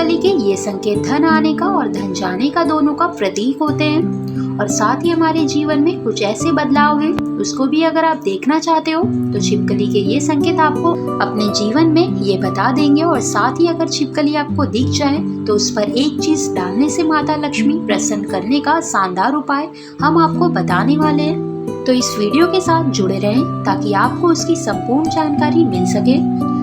छिपकली के ये संकेत धन आने का और धन जाने का दोनों का प्रतीक होते हैं और साथ ही हमारे जीवन में कुछ ऐसे बदलाव हैं उसको भी अगर आप देखना चाहते हो तो छिपकली के ये संकेत आपको अपने जीवन में ये बता देंगे। और साथ ही अगर छिपकली आपको दिख जाए तो उस पर एक चीज डालने से माता लक्ष्मी प्रसन्न करने का शानदार उपाय हम आपको बताने वाले हैं। तो इस वीडियो के साथ जुड़े रहें ताकि आपको उसकी संपूर्ण जानकारी मिल सके।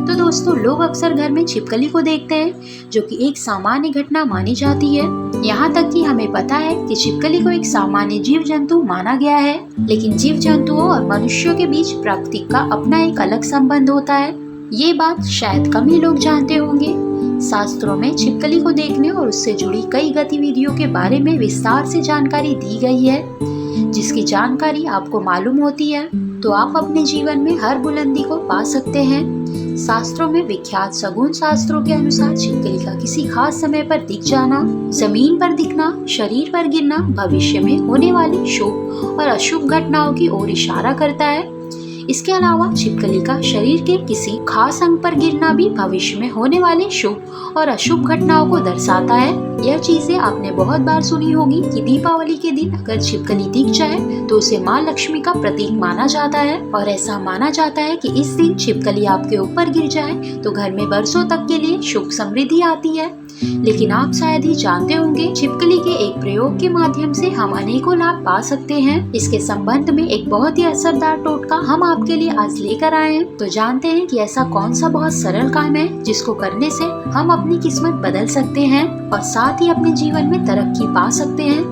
तो दोस्तों, लोग अक्सर घर में छिपकली को देखते हैं जो कि एक सामान्य घटना मानी जाती है। यहाँ तक कि हमें पता है कि छिपकली को एक सामान्य जीव जंतु माना गया है, लेकिन जीव जंतुओं और मनुष्यों के बीच प्रकृति का अपना एक अलग संबंध होता है। ये बात शायद कम ही लोग जानते होंगे। शास्त्रों में छिपकली को देखने और उससे जुड़ी कई गतिविधियों के बारे में विस्तार से जानकारी दी गई है। जिसकी जानकारी आपको मालूम होती है तो आप अपने जीवन में हर बुलंदी को पा सकते हैं। शास्त्रों में विख्यात शगुन शास्त्रों के अनुसार छिपकली का किसी खास समय पर दिख जाना, जमीन पर दिखना, शरीर पर गिरना भविष्य में होने वाली शुभ और अशुभ घटनाओं की ओर इशारा करता है। इसके अलावा छिपकली का शरीर के किसी खास अंग पर गिरना भी भविष्य में होने वाले शुभ और अशुभ घटनाओं को दर्शाता है। यह चीजें आपने बहुत बार सुनी होगी कि दीपावली के दिन अगर छिपकली दिख जाए तो उसे माँ लक्ष्मी का प्रतीक माना जाता है और ऐसा माना जाता है कि इस दिन छिपकली आपके ऊपर गिर जाए तो घर में बरसों तक के लिए सुख समृद्धि आती है। लेकिन आप शायद ही जानते होंगे छिपकली के एक प्रयोग के माध्यम से हम अनेकों लाभ पा सकते हैं। इसके संबंध में एक बहुत ही असरदार टोटका हम आपके लिए आज लेकर आए हैं। तो जानते हैं कि ऐसा कौन सा बहुत सरल काम है जिसको करने से हम अपनी किस्मत बदल सकते हैं और साथ ही अपने जीवन में तरक्की पा सकते हैं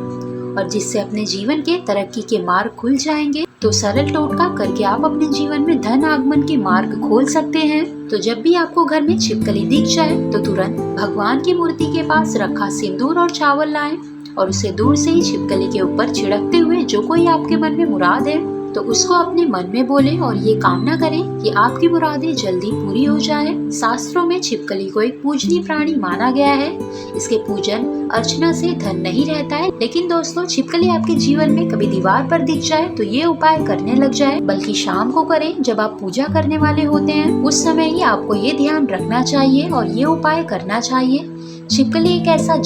और जिससे अपने जीवन के तरक्की के मार्ग खुल जाएंगे। तो सरल टोटका करके आप अपने जीवन में धन आगमन के मार्ग खोल सकते हैं। तो जब भी आपको घर में छिपकली दिख जाए तो तुरंत भगवान की मूर्ति के पास रखा सिंदूर और चावल लाएं और उसे दूर से ही छिपकली के ऊपर छिड़कते हुए जो कोई आपके मन में मुराद है तो उसको अपने मन में बोले और ये कामना करें कि आपकी मुरादें जल्दी पूरी हो जाए। शास्त्रों में छिपकली को एक पूजनीय प्राणी माना गया है। इसके पूजन अर्चना से धन नहीं रहता है। लेकिन दोस्तों, छिपकली आपके जीवन में कभी दीवार पर दिख जाए तो ये उपाय करने लग जाए, बल्कि शाम को करें जब आप पूजा करने वाले होते हैं। उस समय ही आपको ये ध्यान रखना चाहिए और ये उपाय करना चाहिए। छिपकली एक ऐसा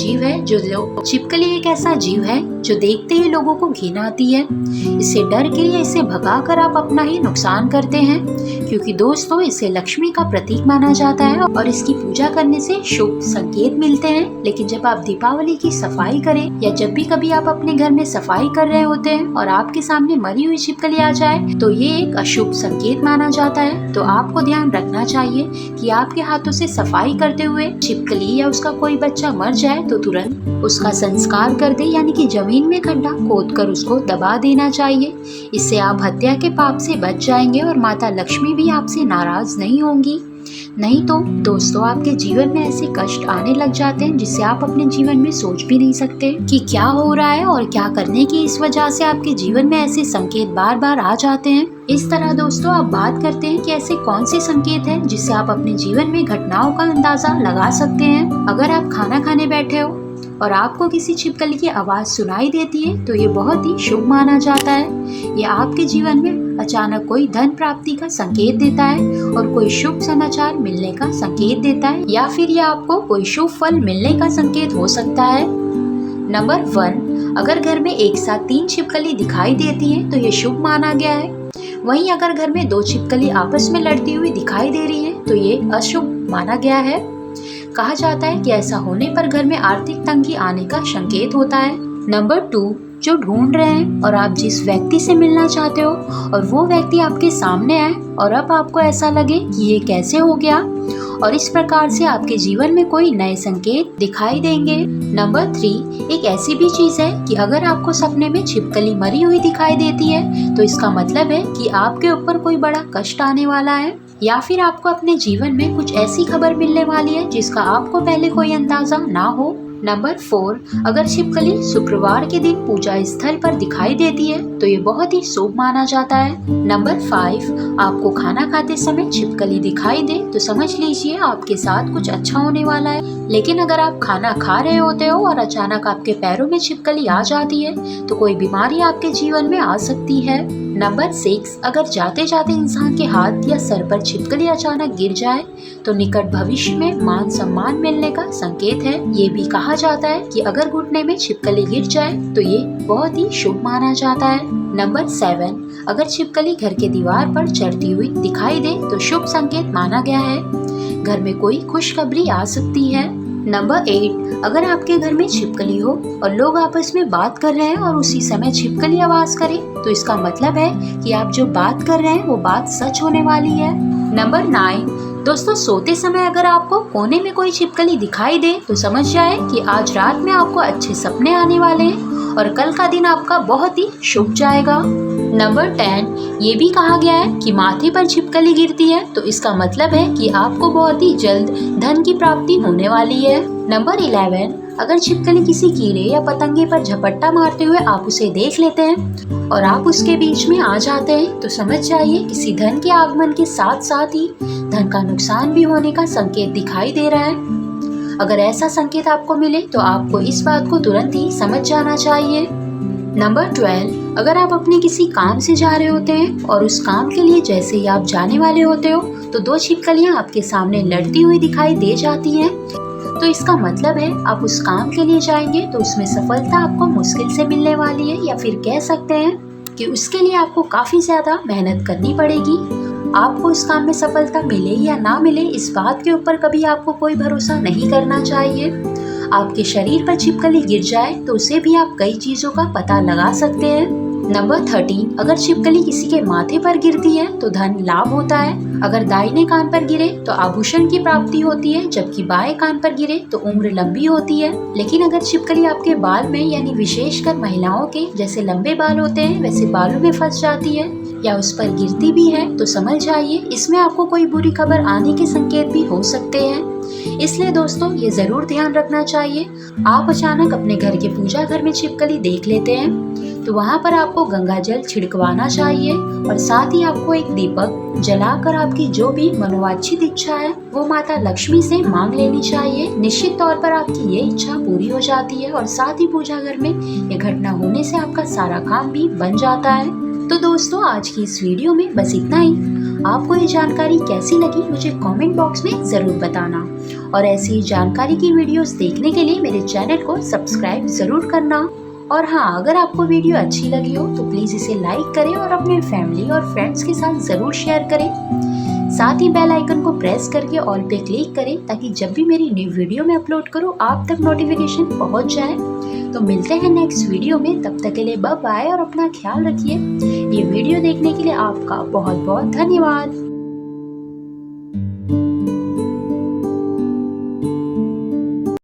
जीव है जो देखते ही लोगों को घिन आती है। इसे डर के या इसे भगाकर आप अपना ही नुकसान करते हैं, क्योंकि दोस्तों इसे लक्ष्मी का प्रतीक माना जाता है और इसकी पूजा करने से शुभ संकेत मिलते हैं। लेकिन जब आप दीपावली की सफाई करें या जब भी कभी आप अपने घर में सफाई कर रहे होते हैं और आपके सामने मरी हुई छिपकली आ जाए तो ये एक अशुभ संकेत माना जाता है। तो आपको ध्यान रखना चाहिए कि आपके हाथों से सफाई करते हुए छिपकली या उसका कोई बच्चा मर जाए तो तुरंत उसका संस्कार कर दे, यानी कि जमीन में खड्डा खोदकर उसको दबा देना चाहिए। इससे आप हत्या के पाप से बच जाएंगे और माता लक्ष्मी भी आपसे नाराज नहीं होंगी। नहीं तो दोस्तों, आपके जीवन में ऐसे कष्ट आने लग जाते हैं जिससे आप अपने जीवन में सोच भी नहीं सकते कि क्या हो रहा है और क्या करने की इस वजह से आपके जीवन में ऐसे संकेत बार बार आ जाते हैं। इस तरह दोस्तों, आप बात करते हैं कि ऐसे कौन से संकेत हैं जिससे आप अपने जीवन में घटनाओं का अंदाजा लगा सकते हैं। अगर आप खाना खाने बैठे हो और आपको किसी छिपकली की आवाज सुनाई देती है तो ये बहुत ही शुभ माना जाता है। यह आपके जीवन में अचानक कोई धन प्राप्ति का संकेत देता है और कोई शुभ समाचार मिलने का संकेत देता है, या फिर यह आपको कोई शुभ फल मिलने का संकेत हो सकता है। नंबर 1, अगर घर में एक साथ 3 छिपकली दिखाई देती है तो ये शुभ माना गया है। वहीं अगर घर में 2 छिपकली आपस में लड़ती हुई दिखाई दे रही है तो ये अशुभ माना गया है। कहा जाता है कि ऐसा होने पर घर में आर्थिक तंगी आने का संकेत होता है। नंबर 2, जो ढूंढ रहे हैं और आप जिस व्यक्ति से मिलना चाहते हो और वो व्यक्ति आपके सामने आए और अब आपको ऐसा लगे कि ये कैसे हो गया, और इस प्रकार से आपके जीवन में कोई नए संकेत दिखाई देंगे। नंबर 3, एक ऐसी भी चीज है कि अगर आपको सपने में छिपकली मरी हुई दिखाई देती है तो इसका मतलब है कि आपके ऊपर कोई बड़ा कष्ट आने वाला है, या फिर आपको अपने जीवन में कुछ ऐसी खबर मिलने वाली है जिसका आपको पहले कोई अंदाजा ना हो। नंबर 4, अगर छिपकली शुक्रवार के दिन पूजा स्थल पर दिखाई देती है तो ये बहुत ही शुभ माना जाता है। नंबर 5, आपको खाना खाते समय छिपकली दिखाई दे तो समझ लीजिए आपके साथ कुछ अच्छा होने वाला है। लेकिन अगर आप खाना खा रहे होते हो और अचानक आपके पैरों में छिपकली आ जाती है तो कोई बीमारी आपके जीवन में आ सकती है। नंबर 6, अगर जाते जाते इंसान के हाथ या सर पर छिपकली अचानक गिर जाए तो निकट भविष्य में मान सम्मान मिलने का संकेत है। ये भी कहा जाता है कि अगर घुटने में छिपकली गिर जाए तो ये बहुत ही शुभ माना जाता है। नंबर 7, अगर छिपकली घर के दीवार पर चढ़ती हुई दिखाई दे तो शुभ संकेत माना गया है। घर में कोई खुशखबरी आ सकती है। नंबर 8, अगर आपके घर में छिपकली हो और लोग आपस में बात कर रहे हैं और उसी समय छिपकली आवाज करे तो इसका मतलब है कि आप जो बात कर रहे हैं वो बात सच होने वाली है। नंबर 9, दोस्तों सोते समय अगर आपको कोने में कोई छिपकली दिखाई दे तो समझ जाए कि आज रात में आपको अच्छे सपने आने वाले हैं और कल का दिन आपका बहुत ही शुभ जाएगा। नंबर 10, ये भी कहा गया है कि माथे पर छिपकली गिरती है तो इसका मतलब है कि आपको बहुत ही जल्द धन की प्राप्ति होने वाली है। नंबर 11, अगर छिपकली किसी कीड़े या पतंगे पर झपट्टा मारते हुए आप उसे देख लेते हैं और आप उसके बीच में आ जाते हैं तो समझ जाइए किसी धन के आगमन के साथ साथ ही धन का नुकसान भी होने का संकेत दिखाई दे रहा है। अगर ऐसा संकेत आपको मिले तो आपको इस बात को तुरंत ही समझ जाना चाहिए। नंबर 12, अगर आप अपने किसी काम से जा रहे होते हैं और उस काम के लिए जैसे ही आप जाने वाले होते हो तो 2 छिपकलियां आपके सामने लड़ती हुई दिखाई दे जाती हैं तो इसका मतलब है आप उस काम के लिए जाएंगे तो उसमें सफलता आपको मुश्किल से मिलने वाली है, या फिर कह सकते हैं कि उसके लिए आपको काफी ज्यादा मेहनत करनी पड़ेगी। आपको इस काम में सफलता मिले या ना मिले इस बात के ऊपर कभी आपको कोई भरोसा नहीं करना चाहिए। आपके शरीर पर छिपकली गिर जाए तो उसे भी आप कई चीजों का पता लगा सकते हैं। नंबर 13, अगर छिपकली किसी के माथे पर गिरती है तो धन लाभ होता है। अगर दाहिने कान पर गिरे तो आभूषण की प्राप्ति होती है, जबकि बाएं कान पर गिरे तो उम्र लंबी होती है। लेकिन अगर छिपकली आपके बाल में, यानी विशेषकर महिलाओं के जैसे लंबे बाल होते हैं वैसे बालों में फंस जाती है या उस पर गिरती भी है तो समझ जाइए इसमें आपको कोई बुरी खबर आने के संकेत भी हो सकते हैं। इसलिए दोस्तों ये जरूर ध्यान रखना चाहिए, आप अचानक अपने घर के पूजा घर में छिपकली देख लेते हैं तो वहाँ पर आपको गंगा जल छिड़कवाना चाहिए और साथ ही आपको एक दीपक जलाकर आपकी जो भी मनोवांछित इच्छा है वो माता लक्ष्मी से मांग लेनी चाहिए। निश्चित तौर पर आपकी ये इच्छा पूरी हो जाती है और साथ ही पूजा घर में ये घटना होने से आपका सारा काम भी बन जाता है। तो दोस्तों आज की इस वीडियो में बस इतना ही। आपको ये जानकारी कैसी लगी मुझे कमेंट बॉक्स में जरूर बताना और ऐसी ही जानकारी की वीडियोस देखने के लिए मेरे चैनल को सब्सक्राइब जरूर करना। और हाँ, अगर आपको वीडियो अच्छी लगी हो तो प्लीज इसे लाइक करें और अपने फैमिली और फ्रेंड्स के साथ जरूर शेयर करें। साथ ही बेल आइकन को प्रेस करके ऑल पे क्लिक करें ताकि जब भी मेरी न्यू वीडियो में अपलोड करूँ आप तक नोटिफिकेशन पहुँच जाए। तो मिलते हैं नेक्स्ट वीडियो में, तब तक के लिए बाय बाय और अपना ख्याल रखिए। ये वीडियो देखने के लिए आपका बहुत बहुत धन्यवाद।